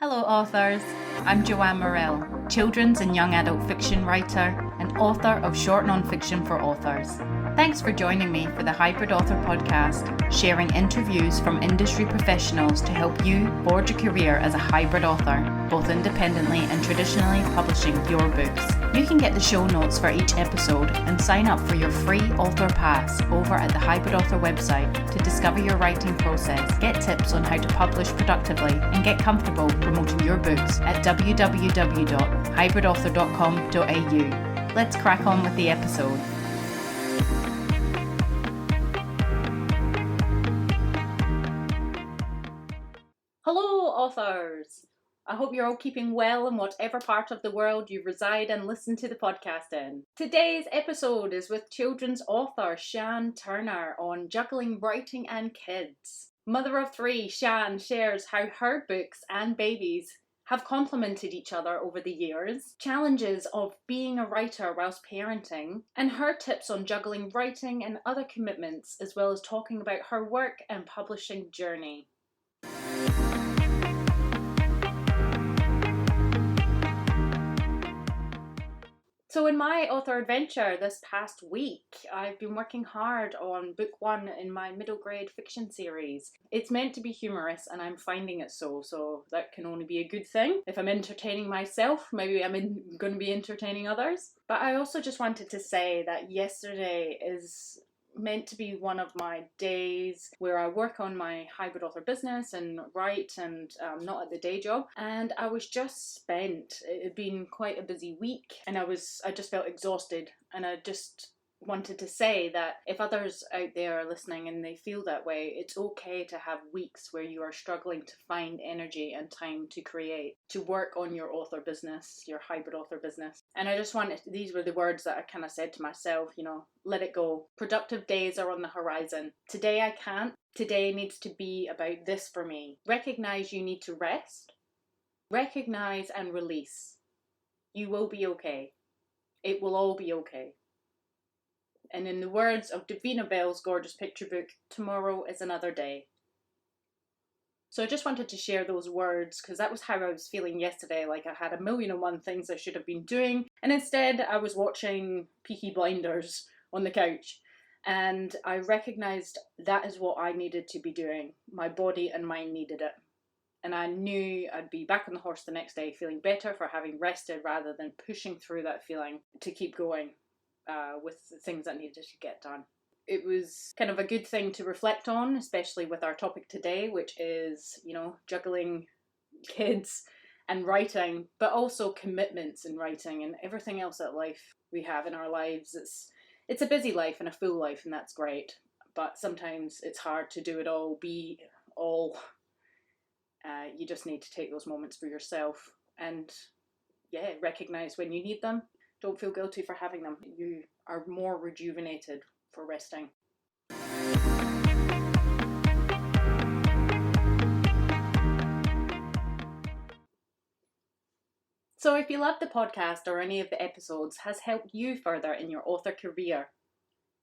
Hello authors, I'm Joanne Morrell, children's and young adult fiction writer and author of short non-fiction for authors. Thanks for joining me for the Hybrid Author podcast, sharing interviews from industry professionals to help you forge a career as a hybrid author, both independently and traditionally publishing your books. You can get the show notes for each episode and sign up for your free author pass over at the Hybrid Author website to discover your writing process, get tips on how to publish productively, and get comfortable promoting your books at www.hybridauthor.com.au. Let's crack on with the episode. Hello, authors! I hope you're all keeping well in whatever part of the world you reside and listen to the podcast in. Today's episode is with children's author Sian Turner on juggling writing and kids. Mother of three, Sian shares how her books and babies have complemented each other over the years, challenges of being a writer whilst parenting, and her tips on juggling writing and other commitments, as well as talking about her work and publishing journey. So in my author adventure this past week, I've been working hard on book one in my middle grade fiction series. It's meant to be humorous and I'm finding it so that can only be a good thing. If I'm entertaining myself, maybe I'm going to be entertaining others. But I also just wanted to say that yesterday is meant to be one of my days where I work on my hybrid author business and write and not at the day job, and I was just spent. It had been quite a busy week and I just felt exhausted, and I just wanted to say that if others out there are listening and they feel that way, it's okay to have weeks where you are struggling to find energy and time to create, to work on your author business, your hybrid author business. And I just wanted, these were the words that I kind of said to myself, let it go. Productive days are on the horizon. Today I can't. Today needs to be about this for me. Recognize you need to rest. Recognize and release. You will be okay. It will all be okay. And in the words of Davina Bell's gorgeous picture book, tomorrow is another day. So I just wanted to share those words because that was how I was feeling yesterday. Like I had 1,000,001 things I should have been doing. And instead I was watching Peaky Blinders on the couch. And I recognised that is what I needed to be doing. My body and mind needed it. And I knew I'd be back on the horse the next day feeling better for having rested rather than pushing through that feeling to keep going. With the things that needed to get done. It was kind of a good thing to reflect on, especially with our topic today, which is, juggling kids and writing, but also commitments in writing and everything else that life we have in our lives. It's a busy life and a full life, and that's great. But sometimes it's hard to do it all, be all. You just need to take those moments for yourself and, recognize when you need them. Don't feel guilty for having them. You are more rejuvenated for resting. So if you love the podcast or any of the episodes has helped you further in your author career,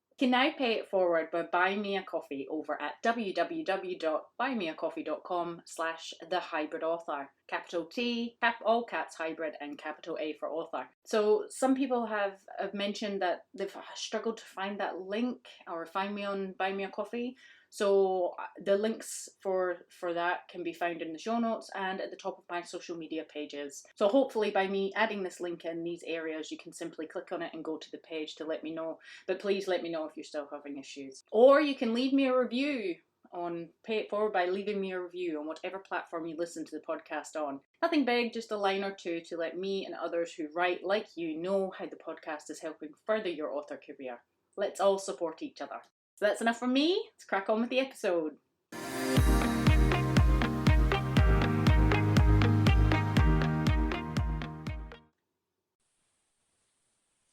you can now pay it forward by buying me a coffee over at www.buymeacoffee.com/thehybridauthor. Capital T, all caps hybrid, and capital A for author. So some people have mentioned that they've struggled to find that link or find me on Buy Me a Coffee. So the links for that can be found in the show notes and at the top of my social media pages. So hopefully by me adding this link in these areas, you can simply click on it and go to the page to let me know. But please let me know if you're still having issues. Or you can leave me a review on Pay It Forward by leaving me a review on whatever platform you listen to the podcast on. Nothing big, just a line or two to let me and others who write like you know how the podcast is helping further your author career. Let's all support each other. So that's enough from me. Let's crack on with the episode.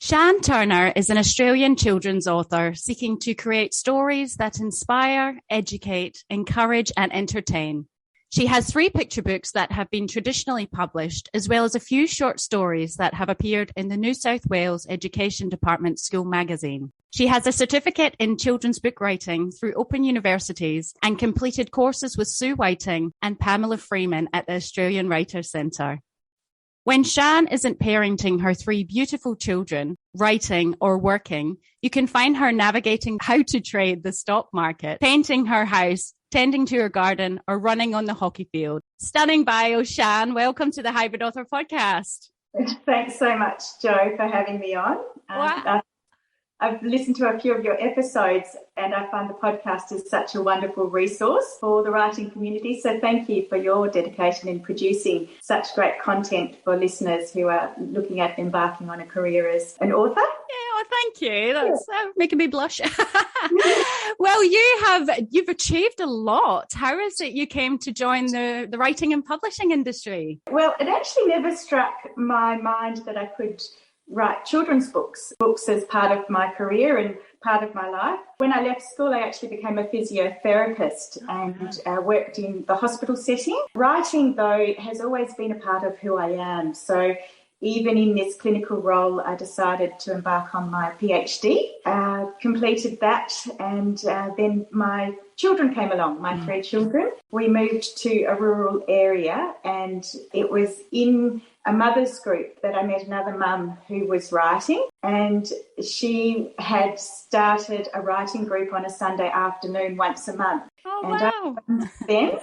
Sian Turner is an Australian children's author seeking to create stories that inspire, educate, encourage, and entertain. She has 3 picture books that have been traditionally published, as well as a few short stories that have appeared in the New South Wales Education Department School magazine. She has a certificate in children's book writing through Open Universities and completed courses with Sue Whiting and Pamela Freeman at the Australian Writers' Centre. When Sian isn't parenting her 3 beautiful children, writing or working, you can find her navigating how to trade the stock market, painting her house, tending to her garden, or running on the hockey field. Stunning bio, Sian. Welcome to the Hybrid Author Podcast. Thanks so much, Jo, for having me on. Wow. I've listened to a few of your episodes and I find the podcast is such a wonderful resource for the writing community. So thank you for your dedication in producing such great content for listeners who are looking at embarking on a career as an author. Yeah, well, thank you. That's making me blush. Well, you've achieved a lot. How is it you came to join the writing and publishing industry? Well, it actually never struck my mind that I could write children's books as part of my career and part of my life. When I left school, I actually became a physiotherapist and worked in the hospital setting. Writing, though, has always been a part of who I am. So even in this clinical role, I decided to embark on my PhD, completed that, and then my children came along, my 3 children. We moved to a rural area, and it was in a mother's group that I met another mum who was writing, and she had started a writing group on a Sunday afternoon once a month. Oh, and wow. I went then,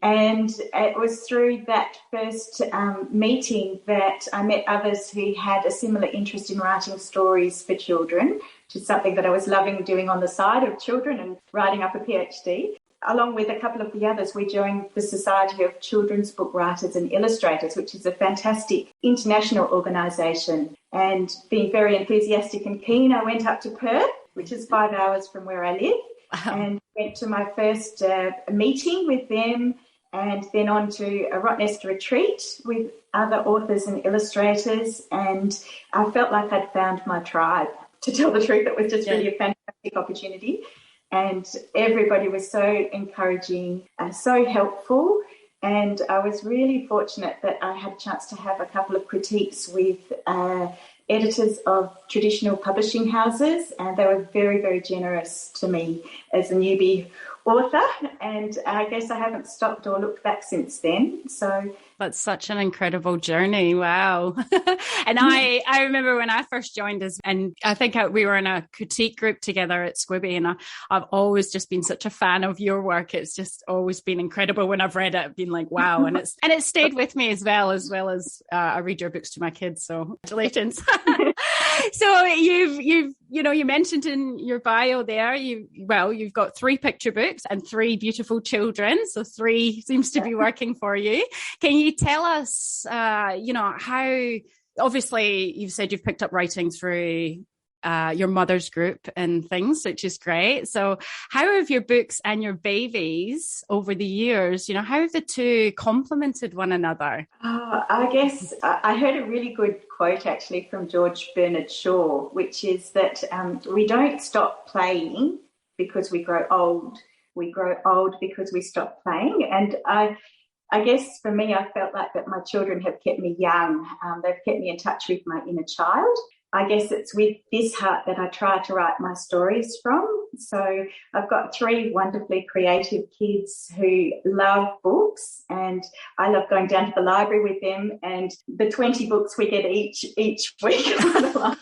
and it was through that first meeting that I met others who had a similar interest in writing stories for children, which is something that I was loving doing on the side of children and writing up a PhD. Along with a couple of the others, we joined the Society of Children's Book Writers and Illustrators, which is a fantastic international organisation. And being very enthusiastic and keen, I went up to Perth, which is 5 hours from where I live, and went to my first meeting with them, and then on to a Rottnest retreat with other authors and illustrators. And I felt like I'd found my tribe. To tell the truth, it was just really a fantastic opportunity. And everybody was so encouraging, so helpful. And I was really fortunate that I had a chance to have a couple of critiques with editors of traditional publishing houses, and they were very, very generous to me as a newbie author. And I guess I haven't stopped or looked back since then. So that's such an incredible journey. Wow. And I remember when I first joined us, and I think we were in a critique group together at Squibby, and I've always just been such a fan of your work. It's just always been incredible when I've read it. I've been like, wow. And it's stayed with me as well as I read your books to my kids. So congratulations. So you mentioned in your bio there, you've got 3 picture books and 3 beautiful children. So 3 seems to be working for you. Can you tell us, how, obviously you've said you've picked up writing through your mother's group and things, which is great. So how have your books and your babies over the years, how have the 2 complemented one another? I guess I heard a really good quote actually from George Bernard Shaw, which is that we don't stop playing because we grow old. We grow old because we stop playing. And I guess for me, I felt like that my children have kept me young. They've kept me in touch with my inner child. I guess it's with this heart that I try to write my stories from. So I've got 3 wonderfully creative kids who love books, and I love going down to the library with them, and the 20 books we get each week are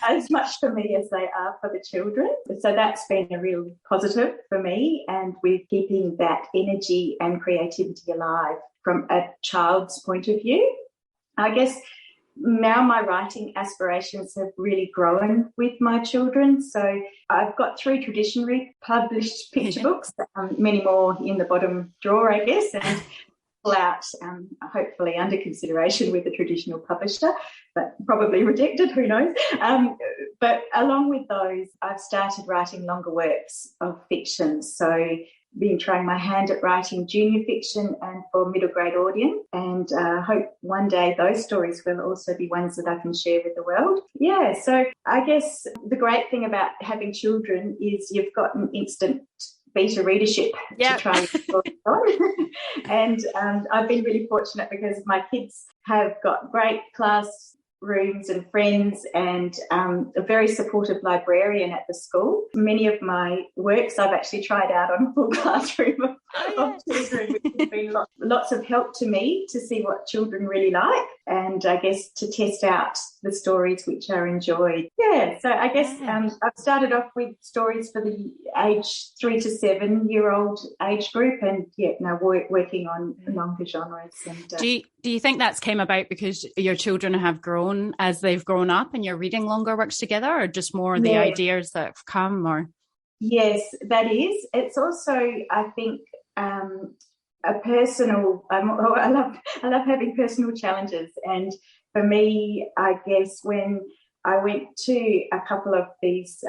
as much for me as they are for the children. So that's been a real positive for me, and we're keeping that energy and creativity alive from a child's point of view. I guess now my writing aspirations have really grown with my children. So I've got 3 traditionally published picture books, many more in the bottom drawer, I guess, and out hopefully under consideration with a traditional publisher, but probably rejected, who knows. But along with those, I've started writing longer works of fiction. So been trying my hand at writing junior fiction and for middle grade audience, and hope one day those stories will also be ones that I can share with the world. So I guess the great thing about having children is you've got an instant beta readership Yep. to try on. And I've been really fortunate because my kids have got great class rooms and friends, and a very supportive librarian at the school. Many of my works I've actually tried out on a full classroom of children, which has been lots of help to me to see what children really like, and I guess to test out the stories which are enjoyed. Yeah, so I guess I've started off with stories for the age 3 to 7 year old age group, and now working on longer genres. And do you think that's came about because your children have grown as they've grown up and you're reading longer works together, or just more the ideas that have come? Or yes, that is. It's also, I think, a personal. I love having personal challenges, and for me, I guess when I went to a couple of these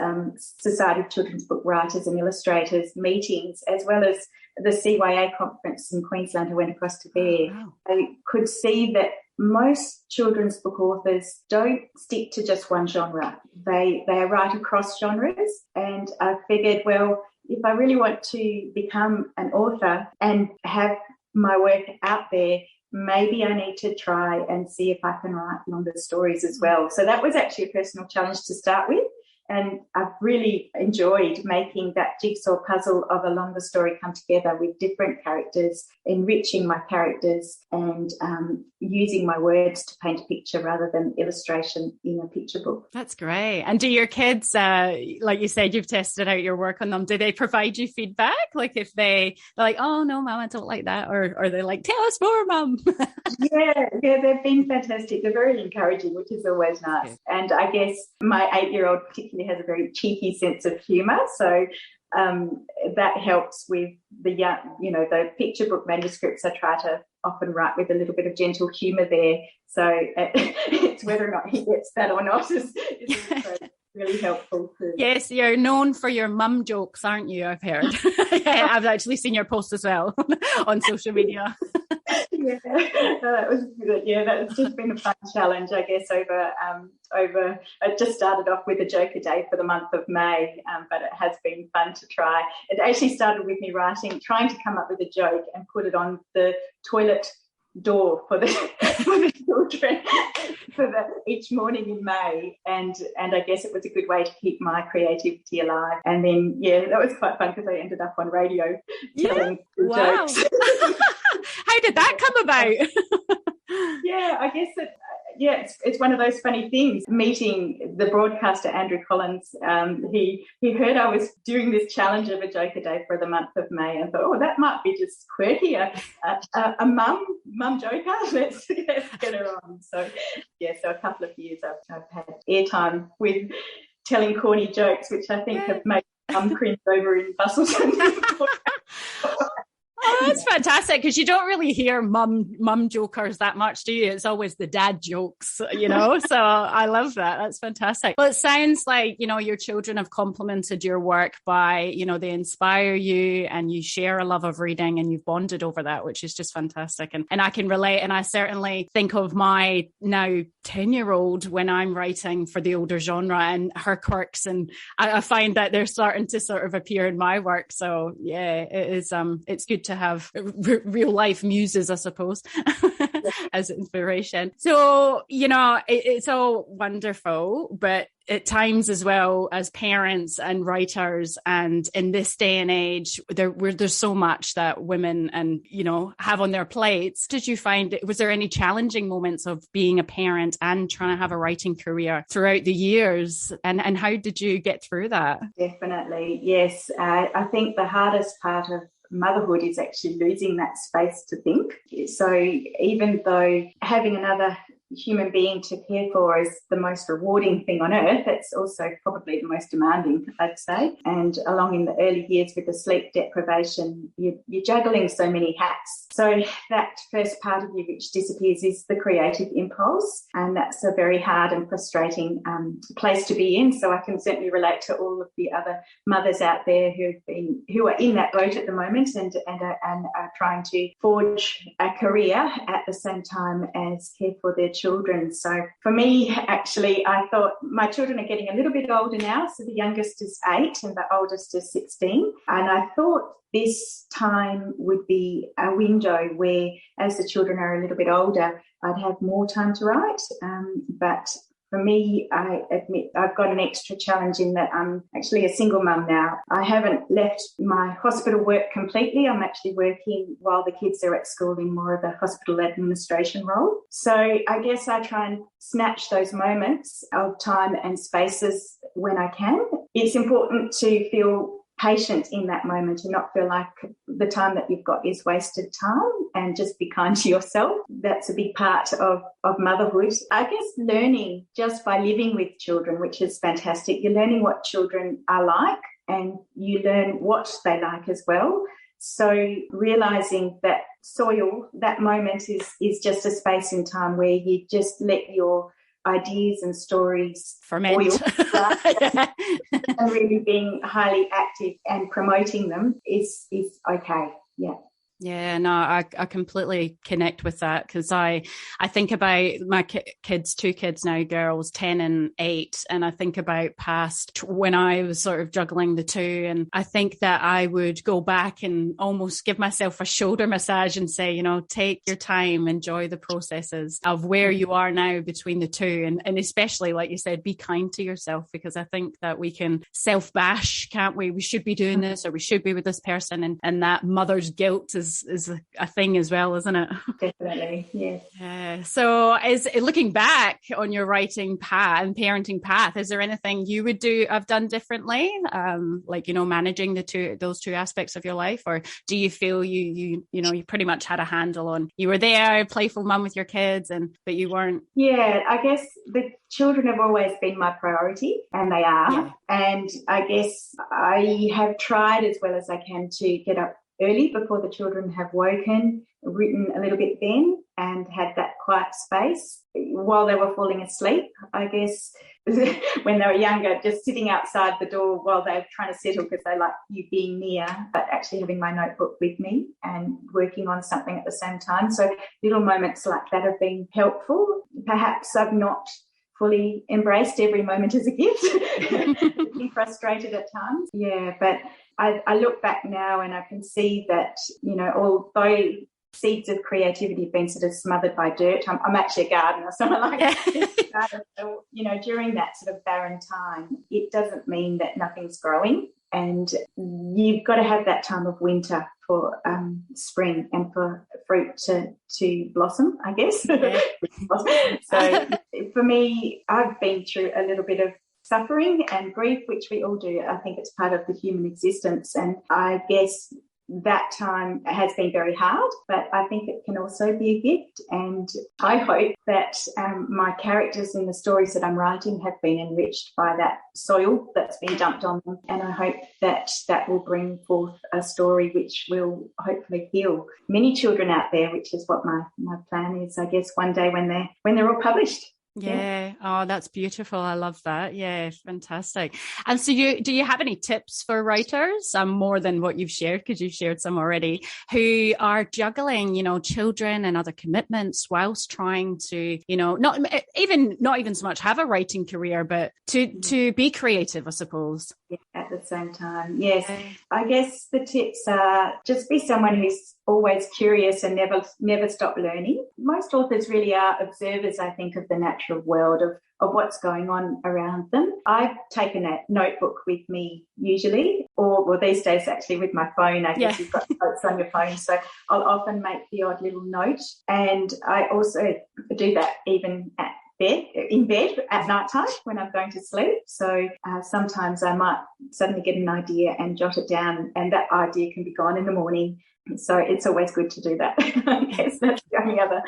Society of Children's Book Writers and Illustrators meetings, as well as the CYA conference in Queensland, I went across to there. Oh, wow. I could see that most children's book authors don't stick to just one genre. They are right across genres, and I figured, well, if I really want to become an author and have my work out there, maybe I need to try and see if I can write longer stories as well. So that was actually a personal challenge to start with. And I've really enjoyed making that jigsaw puzzle of a longer story come together with different characters, enriching my characters, and using my words to paint a picture rather than illustration in a picture book. That's great. And do your kids, like you said, you've tested out your work on them, do they provide you feedback? Like if they're like, oh, no, Mum, I don't like that. Or they're like, tell us more, Mum. Yeah, they've been fantastic. They're very encouraging, which is always nice. And I guess my 8-year-old particularly has a very cheeky sense of humour. So that helps with the the picture book manuscripts. I try to often write with a little bit of gentle humour there. So it's whether or not he gets that or not is also really helpful too. Yes, you're known for your mum jokes, aren't you? I've heard. Yeah, I've actually seen your post as well on social media. Yeah, that was good. Yeah, that's just been a fun challenge, I guess, over I just started off with a joke a day for the month of May, but it has been fun to try. It actually started with me trying to come up with a joke and put it on the toilet door for the children each morning in May, and I guess it was a good way to keep my creativity alive. And then that was quite fun because I ended up on radio telling jokes. How did that come about? Yeah, I guess it's one of those funny things. Meeting the broadcaster Andrew Collins, he heard I was doing this challenge of a joke a day for the month of May, and thought, oh, that might be just quirky, a mum joker. Let's get her on. So so a couple of years I've had airtime with telling corny jokes, which I think have made mum cringe over in Brussels. Oh, that's fantastic, because you don't really hear mum jokers that much, do you? It's always the dad jokes, So I love that. That's fantastic. Well, it sounds like, your children have complemented your work by, they inspire you and you share a love of reading and you've bonded over that, which is just fantastic. And I can relate. And I certainly think of my now 10-year-old when I'm writing for the older genre and her quirks. And I find that they're starting to sort of appear in my work. So yeah, it is, it's good to have real life muses, I suppose, as inspiration. So, it's all wonderful, but at times as well as parents and writers, and in this day and age, there's so much that women have on their plates. Did you find, was there any challenging moments of being a parent and trying to have a writing career throughout the years? And how did you get through that? Definitely, yes. I think the hardest part of motherhood is actually losing that space to think. So even though having another human being to care for is the most rewarding thing on earth, it's also probably the most demanding, I'd say. And along in the early years with the sleep deprivation, you're juggling so many hats. So that first part of you which disappears is the creative impulse, and that's a very hard and frustrating place to be in. So I can certainly relate to all of the other mothers out there who are in that boat at the moment and are trying to forge a career at the same time as care for their children. So for me, actually, I thought my children are getting a little bit older now. So the youngest is 8 and the oldest is 16. And I thought this time would be a window where, as the children are a little bit older, I'd have more time to write. But for me, I admit I've got an extra challenge in that I'm actually a single mum now. I haven't left my hospital work completely. I'm actually working while the kids are at school in more of a hospital administration role. So I guess I try and snatch those moments of time and spaces when I can. It's important to feel patient in that moment and not feel like the time that you've got is wasted time, and just be kind to yourself. That's a big part of motherhood. I guess learning just by living with children, which is fantastic. You're learning what children are like and you learn what they like as well. So realising that soil, that moment is just a space in time where you just let your ideas and stories ferment and really being highly active and promoting them is okay. Yeah, no, I completely connect with that, because I think about my kids, 2 kids now, girls, 10 and 8, and I think about past when I was sort of juggling the 2, and I think that I would go back and almost give myself a shoulder massage and say, take your time, enjoy the processes of where you are now between the 2, and especially, like you said, be kind to yourself, because I think that we can self-bash, can't we? We should be doing this, or we should be with this person, and that mother's guilt is a thing as well, isn't it? Definitely, yes. So looking back on your writing path and parenting path, is there anything you would have done differently? Managing those two aspects of your life, or do you feel you pretty much had a handle on, you were there, playful mum with your kids, but you weren't? Yeah, I guess the children have always been my priority, and they are. Yeah. And I guess I have tried as well as I can to get up early before the children have woken, written a little bit then, and had that quiet space while they were falling asleep. I guess when they were younger, just sitting outside the door while they're trying to settle because they like you being near, but actually having my notebook with me and working on something at the same time. So little moments like that have been helpful. Perhaps I've not fully embraced every moment as a gift, being frustrated at times. Yeah, but I look back now and I can see that, although seeds of creativity have been sort of smothered by dirt, I'm actually a gardener, so I like so, during that sort of barren time, it doesn't mean that nothing's growing. And you've got to have that time of winter for spring and for fruit to blossom, I guess. So for me, I've been through a little bit of suffering and grief, which we all do. I think it's part of the human existence. And I guess that time has been very hard, but I think it can also be a gift. And I hope that my characters in the stories that I'm writing have been enriched by that soil that's been dumped on them. And I hope that will bring forth a story which will hopefully heal many children out there, which is what my plan is, I guess, one day when they're all published. Yeah. Oh, that's beautiful. I love that. Yeah, fantastic. And so do you have any tips for writers, more than what you've shared, because you've shared some already, who are juggling, children and other commitments whilst trying to, not even so much have a writing career, but to be creative, I suppose. Yeah, at the same time. Yes. I guess the tips are just be someone who's always curious and never stop learning. Most authors really are observers, I think, of the natural world, of what's going on around them. I've taken a notebook with me usually, or these days actually with my phone. I guess you've got notes on your phone, so I'll often make the odd little note. And I also do that even in bed at night time when I'm going to sleep. So sometimes I might suddenly get an idea and jot it down, and that idea can be gone in the morning. So it's always good to do that. I guess that's the only other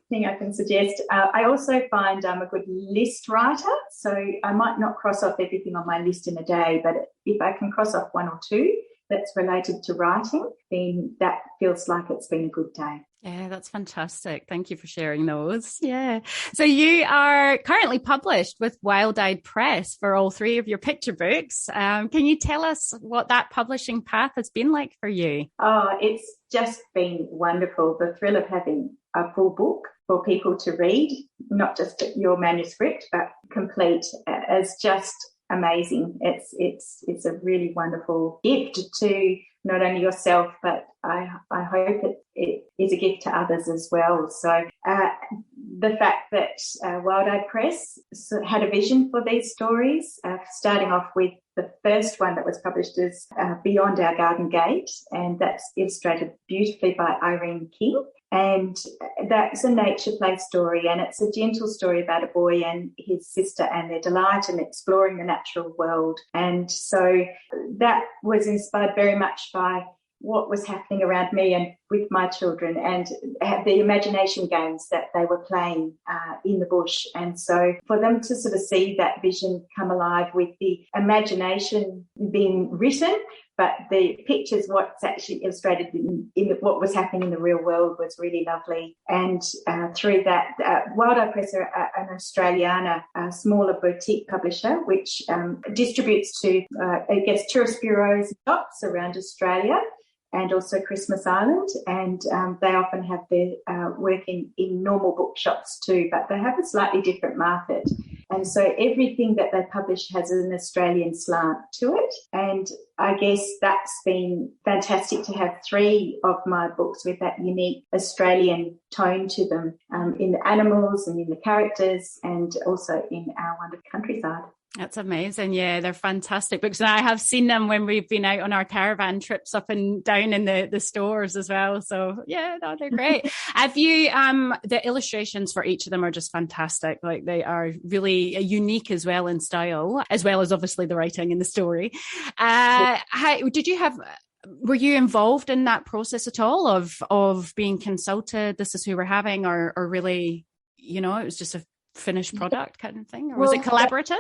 thing I can suggest. I also find I'm a good list writer, so I might not cross off everything on my list in a day, but if I can cross off 1 or 2 that's related to writing, then that feels like it's been a good day. Yeah, that's fantastic. Thank you for sharing those. Yeah. So you are currently published with Wild Eyed Press for all 3 of your picture books. Can you tell us what that publishing path has been like for you? Oh, it's just been wonderful. The thrill of having a full book for people to read, not just your manuscript, but complete, is just amazing. It's a really wonderful gift to not only yourself, but I hope it is a gift to others as well. So the fact that Wild Eye Press had a vision for these stories, starting off with the first one that was published is Beyond Our Garden Gate, and that's illustrated beautifully by Irene King. And that's a nature play story, and it's a gentle story about a boy and his sister and their delight in exploring the natural world. And so that was inspired very much by what was happening around me and with my children, and the imagination games that they were playing in the bush. And so for them to sort of see that vision come alive with the imagination being written, but the pictures, what's actually illustrated in what was happening in the real world, was really lovely. And through that, Wild Eye Press are an Australiana, a smaller boutique publisher, which distributes to, tourist bureaus and shops around Australia, and also Christmas Island, and they often have their work in normal bookshops too, but they have a slightly different market. And so everything that they publish has an Australian slant to it. And I guess that's been fantastic to have 3 of my books with that unique Australian tone to them, in the animals and in the characters, and also in our wonderful countryside. That's amazing. Yeah, they're fantastic books. And I have seen them when we've been out on our caravan trips up and down in the stores as well. So yeah, no, they're great. Have you, the illustrations for each of them are just fantastic. Like, they are really unique as well in style, as well as obviously the writing and the story. Were you involved in that process at all of being consulted? This is who we're having, or really, it was just a finished product kind of thing? Or was it collaborative?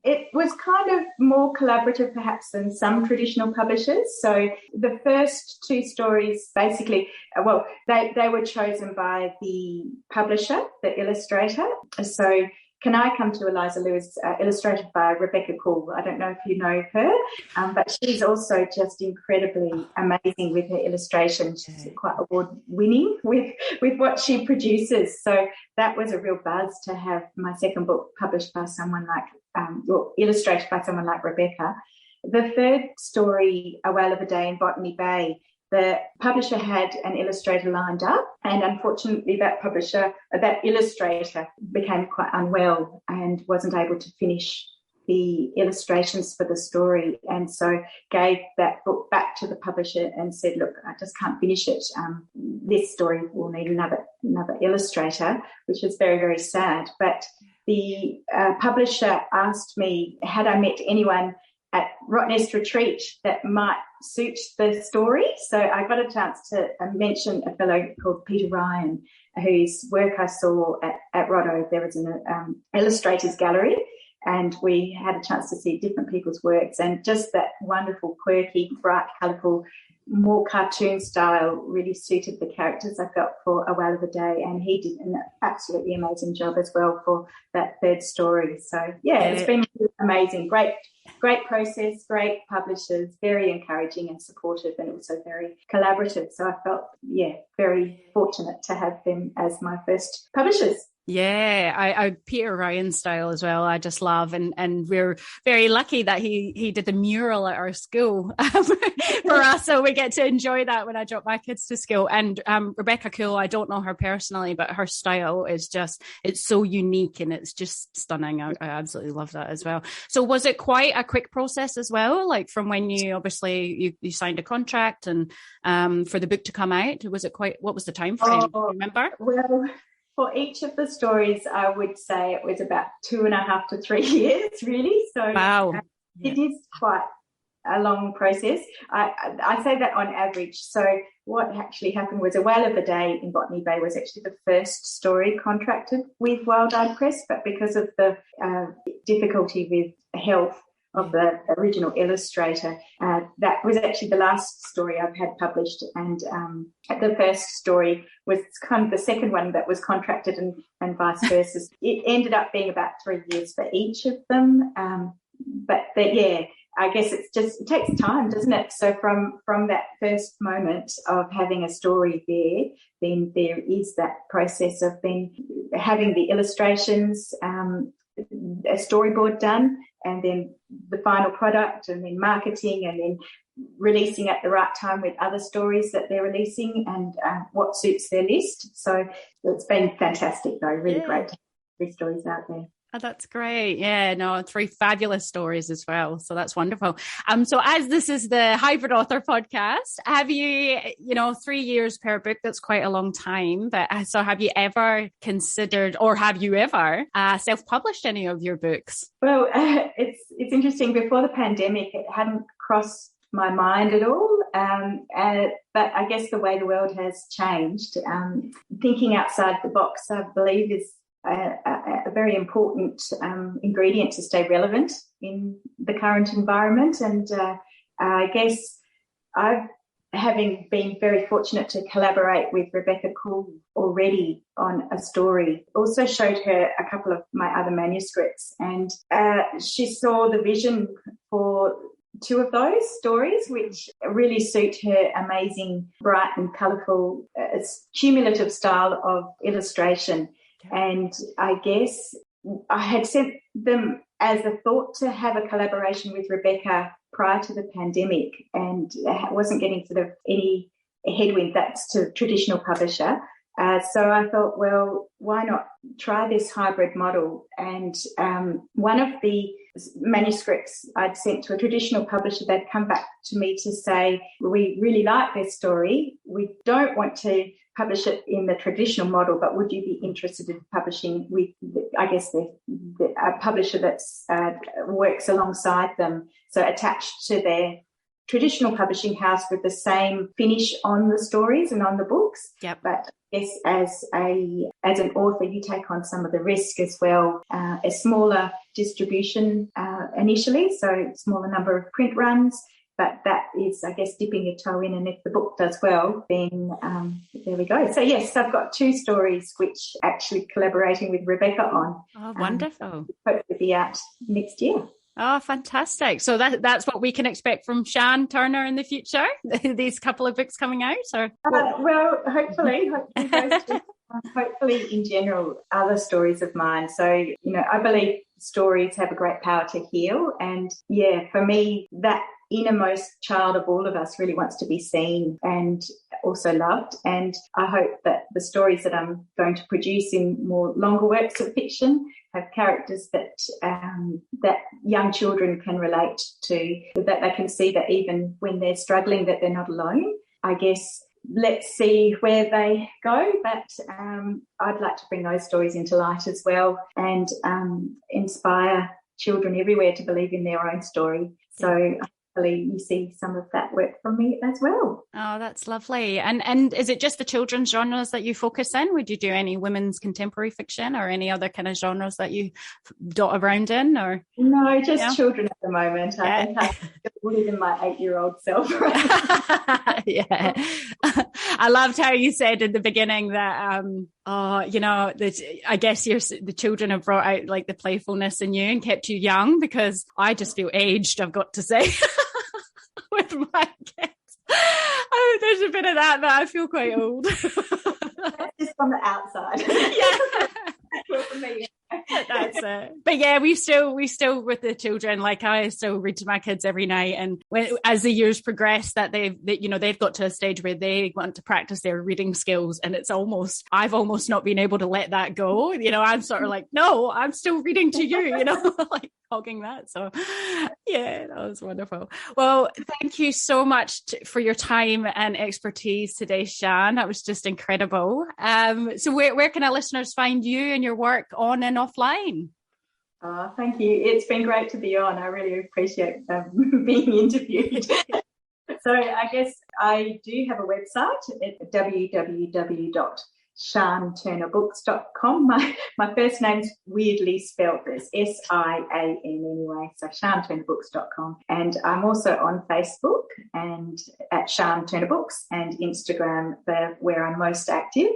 It was kind of more collaborative perhaps than some traditional publishers. So the first 2 stories basically, they were chosen by the publisher, the illustrator. So Can I Come to Eliza Lewis, illustrated by Rebecca Cool. I don't know if you know her, but she's also just incredibly amazing with her illustrations. She's quite award-winning with what she produces. So that was a real buzz to have my second book published by someone like, illustrated by someone like Rebecca. The third story, A Whale of a Day in Botany Bay, the publisher had an illustrator lined up, and unfortunately that illustrator became quite unwell and wasn't able to finish the illustrations for the story, and so gave that book back to the publisher and said, look, I just can't finish it. This story will need another illustrator, which was very, very sad. But the publisher asked me, had I met anyone at Rottnest Retreat that might suit the story. So I got a chance to mention a fellow called Peter Ryan, whose work I saw at Rotto. There was an illustrators gallery, and we had a chance to see different people's works, and just that wonderful, quirky, bright, colourful, more cartoon style really suited the characters, I felt, for A Whale of a Day, and he did an absolutely amazing job as well for that third story. So it's been amazing. Great process, great publishers, very encouraging and supportive, and also very collaborative. So I felt, very fortunate to have them as my first publishers. Yeah, I Peter Ryan's style as well, I just love, and we're very lucky that he did the mural at our school for us, so we get to enjoy that when I drop my kids to school. And Rebecca Cool, I don't know her personally, but her style is it's so unique and it's just stunning. I absolutely love that as well. So was it quite a quick process as well, like from when you obviously you signed a contract and for the book to come out? What was the time frame? Do you remember? Well, for each of the stories, I would say it was about 2.5 to 3 years, really. So wow. It is quite a long process. I say that on average. So what actually happened was A Whale of a Day in Botany Bay was actually the first story contracted with Wild Eye Press, but because of the difficulty with health of the original illustrator, that was actually the last story I've had published, and the first story was kind of the second one that was contracted, and vice versa. It ended up being about 3 years for each of them, I guess it takes time, doesn't it? So from that first moment of having a story there, then there is that process of then having the illustrations, a storyboard done, and then the final product, and then marketing, and then releasing at the right time with other stories that they're releasing, and what suits their list. So it's been fantastic, though. Really great to have these stories out there. Oh, that's great. Yeah, no, 3 fabulous stories as well. So that's wonderful. So as this is the Hybrid Author podcast, have you, 3 years per book, that's quite a long time. But so have you ever considered, or have you ever self-published any of your books? Well, it's interesting. Before the pandemic, it hadn't crossed my mind at all. But I guess the way the world has changed, thinking outside the box, I believe, is a very important ingredient to stay relevant in the current environment. And I guess having been very fortunate to collaborate with Rebecca Cool already on a story, also showed her a couple of my other manuscripts, and she saw the vision for 2 of those stories, which really suit her amazing, bright and colourful, cumulative style of illustration. And I guess I had sent them as a thought to have a collaboration with Rebecca prior to the pandemic, and wasn't getting sort of any headwind. That's to traditional publisher. So I thought, well, why not try this hybrid model? And one of the manuscripts I'd sent to a traditional publisher, they'd come back to me to say, we really like this story. We don't want to publish it in the traditional model, but would you be interested in publishing with, I guess, a publisher that works alongside them, so attached to their traditional publishing house with the same finish on the stories and on the books. Yep. But I guess as an author, you take on some of the risk as well. A smaller distribution initially, so smaller number of print runs. But that is, I guess, dipping your toe in, and if the book does well, then there we go. So, yes, I've got 2 stories which actually collaborating with Rebecca on. Oh, wonderful. Hopefully be out next year. Oh, fantastic. So that's what we can expect from Sian Turner in the future, these couple of books coming out? Or well, hopefully those 2, hopefully in general, other stories of mine. So, I believe stories have a great power to heal. And, for me, that innermost child of all of us really wants to be seen and also loved. And I hope that the stories that I'm going to produce in more longer works of fiction have characters that that young children can relate to, that they can see that even when they're struggling, that they're not alone. I guess let's see where they go, but I'd like to bring those stories into light as well, and inspire children everywhere to believe in their own story. So hopefully you see some of that work from me as well. Oh, that's lovely. And is it just the children's genres that you focus in? Would you do any women's contemporary fiction or any other kind of genres that you dot around in? Or no, just children at the moment. I think I still live in my 8-year-old self. Yeah. I loved how you said in the beginning that I guess the children have brought out like the playfulness in you and kept you young, because I just feel aged, I've got to say, with my kids. Oh, there's a bit of that, but I feel quite old. That's just from the outside. Yeah. For me. That's it. But yeah, we still with the children, like I still read to my kids every night, and as the years progress, that they've got to a stage where they want to practice their reading skills, and I've almost not been able to let that go. I'm sort of like, no, I'm still reading to you, like hogging that. So yeah, that was wonderful. Well, thank you so much for your time and expertise today, Sian. That was just incredible. So where can our listeners find you and your work on and offline? Oh, thank you. It's been great to be on. I really appreciate being interviewed. So I guess I do have a website at www.sianturnerbooks.com. My first name's weirdly spelled as SIAN anyway, so sianturnerbooks.com. And I'm also on Facebook and at Sian Turner Books, and Instagram, where I'm most active.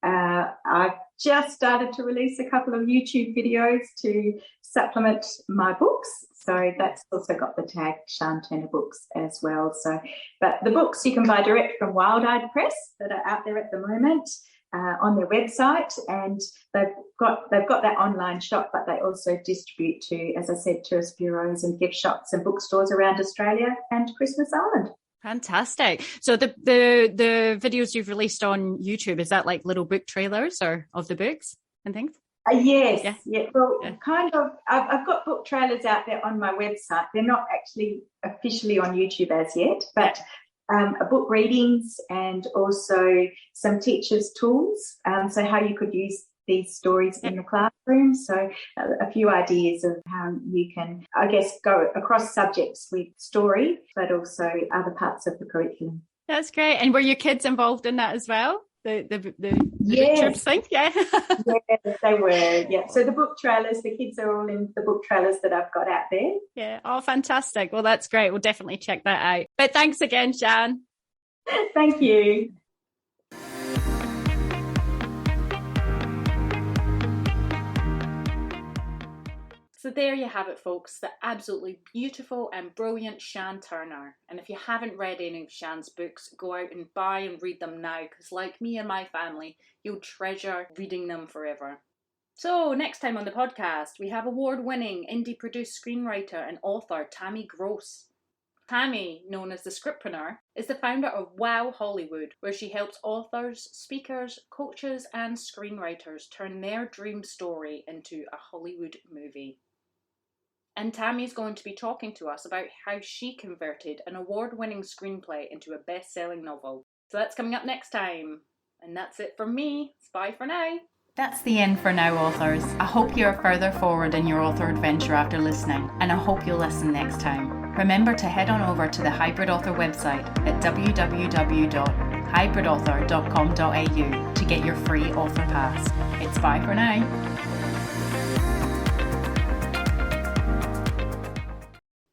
I've just started to release a couple of YouTube videos to supplement my books. So that's also got the tag Sian Turner Books as well. So, but the books you can buy direct from Wild Eyed Press that are out there at the moment on their website, and they've got that online shop, but they also distribute to, as I said, tourist bureaus and gift shops and bookstores around Australia and Christmas Island. Fantastic. So the videos you've released on YouTube, is that like little book trailers or of the books and things? Yes. Yeah. Well, kind of. I've got book trailers out there on my website. They're not actually officially on YouTube as yet, but book readings and also some teachers' tools. So how you could use these stories in the classroom. So a few ideas of how you can, I guess, go across subjects with story, but also other parts of the curriculum. That's great. And were your kids involved in that as well? The yes. trips thing? Yeah. Yes, they were. Yeah. So the book trailers, the kids are all in the book trailers that I've got out there. Yeah. Oh, fantastic. Well, that's great. We'll definitely check that out. But thanks again, Sian. Thank you. So there you have it, folks, the absolutely beautiful and brilliant Sian Turner. And if you haven't read any of Sian's books, go out and buy and read them now, because like me and my family, you'll treasure reading them forever. So next time on the podcast, we have award-winning indie-produced screenwriter and author Tammy Gross. Tammy, known as the Scriptpreneur, is the founder of Wow Hollywood, where she helps authors, speakers, coaches and screenwriters turn their dream story into a Hollywood movie. And Tammy's going to be talking to us about how she converted an award-winning screenplay into a best-selling novel. So that's coming up next time. And that's it from me. Bye for now. That's the end for now, authors. I hope you're further forward in your author adventure after listening, and I hope you'll listen next time. Remember to head on over to the Hybrid Author website at www.hybridauthor.com.au to get your free author pass. It's bye for now.